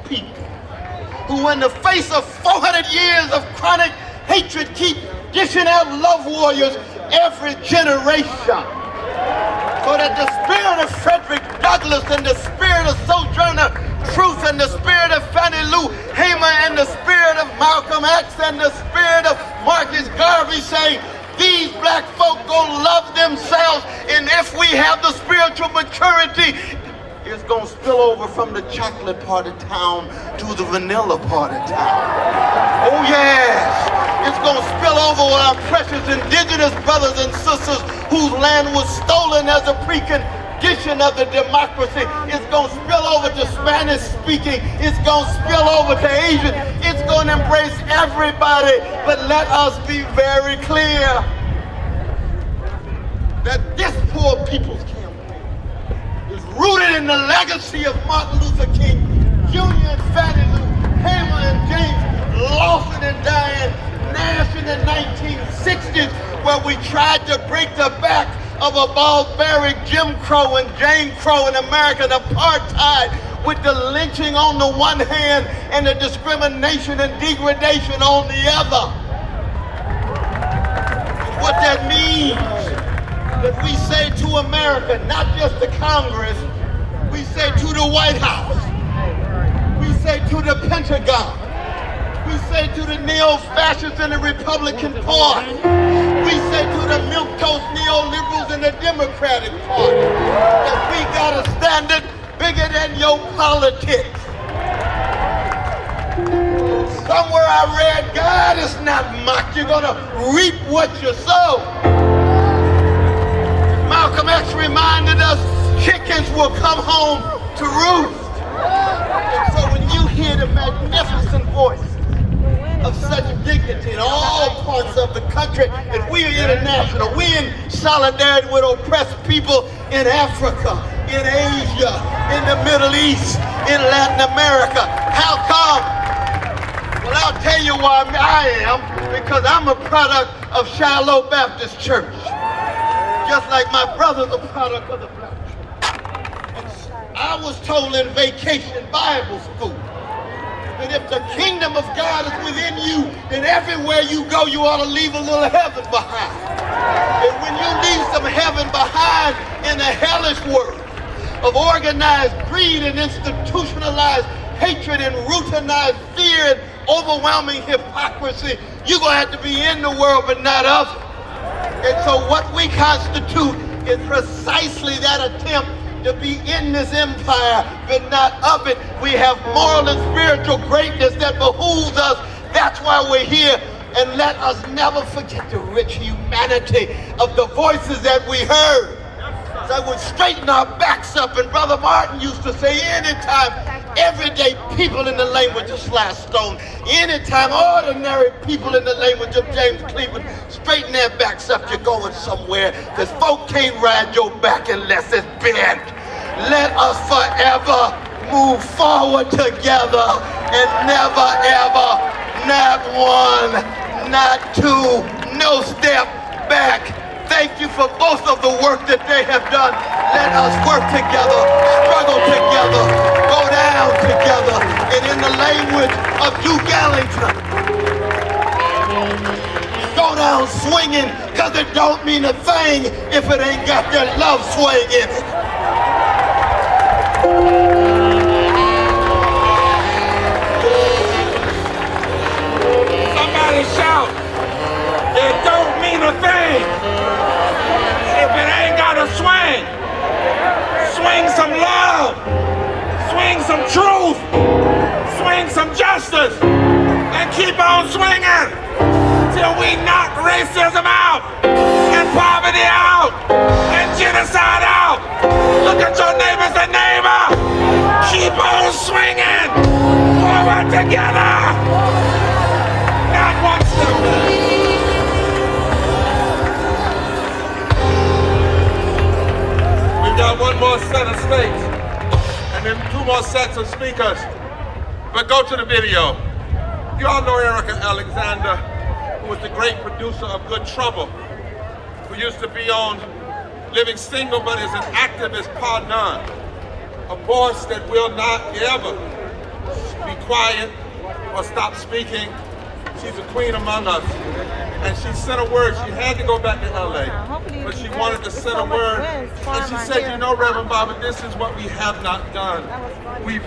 people who, in the face of 400 years of chronic hatred, keep dishing out love warriors every generation. So that the spirit of Frederick Douglass and the spirit of Sojourner Truth and the spirit of Fannie Lou Hamer and the spirit of Malcolm X and the spirit of Marcus Garvey say, these black folk gonna love themselves, and if we have the spiritual maturity, it's gonna spill over from the chocolate part of town to the vanilla part of town. Oh yes, it's gonna spill over with our precious indigenous brothers and sisters whose land was stolen as a precondition of the democracy. It's gonna spill over to Spanish speaking. It's gonna spill over to Asian. It's gonna embrace everybody. But let us be very clear that this poor people's campaign is rooted in the legacy of Martin Luther King Jr. and Fannie Lou Hamer and James Lawson and Diane Nash in the 1960s, where we tried to break the back of a barbaric Jim Crow and Jane Crow and American apartheid, with the lynching on the one hand and the discrimination and degradation on the other. And what that means, that we say to America, not just to Congress, we say to the White House, we say to the Pentagon, we say to the neo-fascists in the Republican Party, we say to the milquetoast neoliberals in the Democratic Party, that we got a standard bigger than your politics. Somewhere I read, God is not mocked. You're gonna reap what you sow. Malcolm X reminded us, chickens will come home to roost. And so when you hear the magnificent voice of such dignity in all parts of the country, and we are international, we in solidarity with oppressed people in Africa, in Asia, in the Middle East, in Latin America. How come? Well, I'll tell you why I am, because I'm a product of Shiloh Baptist Church. Just like my brother's a product of the black church. I was told in vacation Bible school that if the kingdom of God is within you, then everywhere you go, you ought to leave a little heaven behind. And when you leave some heaven behind in a hellish world of organized greed and institutionalized hatred and routinized fear and overwhelming hypocrisy, you're going to have to be in the world but not of it. And so what we constitute is precisely that attempt to be in this empire, but not of it. We have moral and spiritual greatness that behooves us. That's why we're here. And let us never forget the rich humanity of the voices that we heard. So we straighten our backs up. And Brother Martin used to say, anytime everyday people in the language of Sly Stone, anytime ordinary people in the language of James Cleveland straighten their backs up, you're going somewhere, because folk can't ride your back unless it's bent. Let us forever move forward together and never ever, not one, not two, no step back. Thank you for both of the work that they have done. Let us work together, struggle together, go down together. And in the language of Duke Ellington, go down swinging, because it don't mean a thing if it ain't got that love swing in it. Somebody shout, it don't mean a thing if it ain't got a swing. Swing some love, swing some truth, swing some justice, and keep on swinging till we knock racism out, and poverty out, and genocide out. Look at your neighbors and neighbor. Keep on swinging forward together. Not one step back. We've got one more set of states, and then two more sets of speakers. But go to the video. You all know Erica Alexander, who was the great producer of Good Trouble, who used to be on Living Single but is an activist par none. A voice that will not ever be quiet or stop speaking. She's a queen among us. And she sent a word. She had to go back to LA, but she wanted to send a word. And she said, you know, Reverend Baba, this is what we have not done. We've